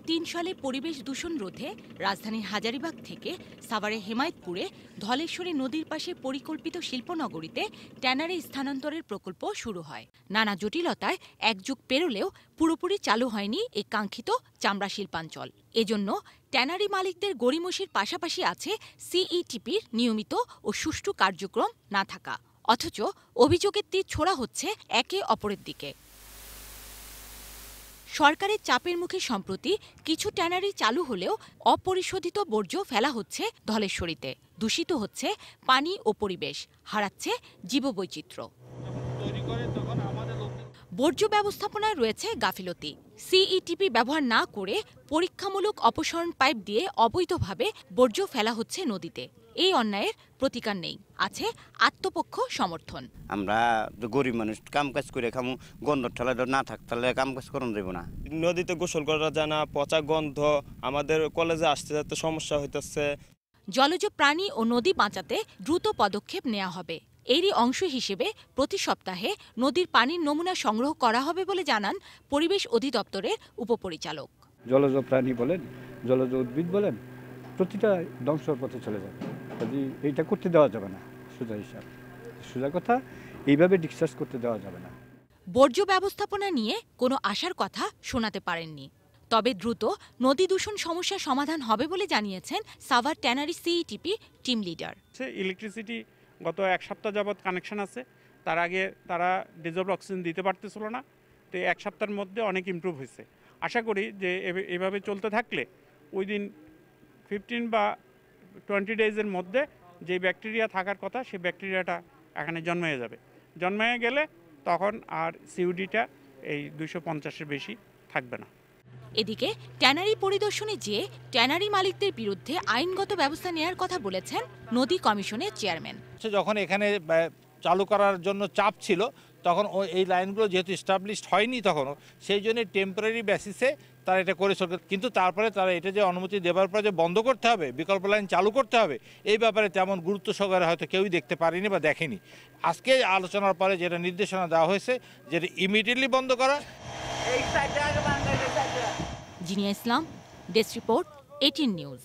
2003 সালে পরিবেশ দূষণ রোধে রাজধানীর হাজারীবাগ থেকে সাভারের হেমায়েতপুরে ধলেশ্বরী নদীর পাশে পরিকল্পিত শিল্পনগরীতে ট্যানারি স্থানান্তরের প্রকল্প শুরু হয়। নানা জটিলতায় এক যুগ পেরোলেও পুরোপুরি চালু হয়নি এই কাঙ্ক্ষিত চামড়া শিল্পাঞ্চল। এজন্য ট্যানারি মালিকদের গড়িমসির পাশাপাশি আছে সিইটিপির নিয়মিত ও সুষ্ঠু কার্যক্রম না থাকা। অথচ অভিযোগের তীর ছোড়া হচ্ছে একে অপরের দিকে। সরকারের চাপের মুখে সম্প্রতি কিছু ট্যানারি চালু হলেও অপরিশোধিত বর্জ্য ফেলা হচ্ছে ধলেশ্বরীতে। দূষিত হচ্ছে পানি ও পরিবেশ, হারাচ্ছে জীববৈচিত্র্য। বর্জ্য ব্যবস্থাপনায় রয়েছে গাফিলতি। সিইটিপি ব্যবহার না করে পরীক্ষামূলক অপসারণ পাইপ দিয়ে অবৈধভাবে বর্জ্য ফেলা হচ্ছে নদীতে। এই অন্যায়ের প্রতিকার নেই, আছে আত্মপক্ষ সমর্থন। আমরা গরিব মানুষ কাম কাজ করে খামু, গন্ধ ঠেলা না থাকলে কাম কাজ করন দেব না। নদীতে গোসল করা যায় না, পচা গন্ধ, আমাদের কলেজে আসতে যেতে সমস্যা হইতেছে। জলজ প্রাণী ও নদী বাঁচাতে দ্রুত পদক্ষেপ নেওয়া হবে। এরই অংশ হিসেবে প্রতি সপ্তাহে নদীর পানির নমুনা সংগ্রহ করা হবে বলে জানান পরিবেশ অধিদপ্তরের উপপরিচালক। জলজ প্রাণী বলেন, জলজ উদ্ভিদ বলেন, প্রতিটা ধ্বংসের পথে চলে যাবে। এইটা করতে দেওয়া যাবে না। সোজা কথা, এইভাবে ডিসচার্জ করতে দেওয়া যাবে না। বর্জ্য ব্যবস্থাপনা নিয়ে কোনো আশার কথা শোনাতে পারেননি। তবে দ্রুত নদী দূষণ সমস্যার সমাধান হবে বলে জানিয়েছেন Savar tannery CETP team leader. Electricity গত এক সপ্তাহ যাবৎ কানেকশন আছে। তার আগে তারা ডিজলভ অক্সিজেন দিতে পারতেছিল না। তো এক সপ্তাহের মধ্যে অনেক ইমপ্রুভ হয়েছে। আশা করি যে এভাবে চলতে থাকলে ওই দিন 15 বা 20 ডেজের মধ্যে যে ব্যাকটেরিয়া থাকার কথা সেই ব্যাকটেরিয়াটা এখানে জন্মে যাবে। জন্মে গেলে তখন আর সিউডিটা এই 250-এর বেশি থাকবে না। এদিকে ট্যানারি পরিদর্শনে যেয়ে ট্যানারি মালিকদের বিরুদ্ধে আইনগত ব্যবস্থা নেওয়ার কথা বলেছেন নদী কমিশনের চেয়ারম্যান। যখন এখানে চালু করার জন্য চাপ ছিল তখন এই লাইনগুলো যেহেতু এস্টাবলিশড হয়নি তখনও, সেই জন্য টেম্পোরারি বেসিসে তারা এটা করে চলবে। কিন্তু তারপরে তারা এটা যে অনুমতি দেওয়ার পর যে বন্ধ করতে হবে, বিকল্প লাইন চালু করতে হবে, এই ব্যাপারে তেমন গুরুত্ব সহকারে হয়তো কেউই দেখতে পারেনি বা দেখেনি। আজকে আলোচনার পরে যেটা নির্দেশনা দেওয়া হয়েছে যেটা ইমিডিয়েটলি বন্ধ করা। জিনিয়া ইসলাম, ডেস্ক রিপোর্ট, 18 নিউজ।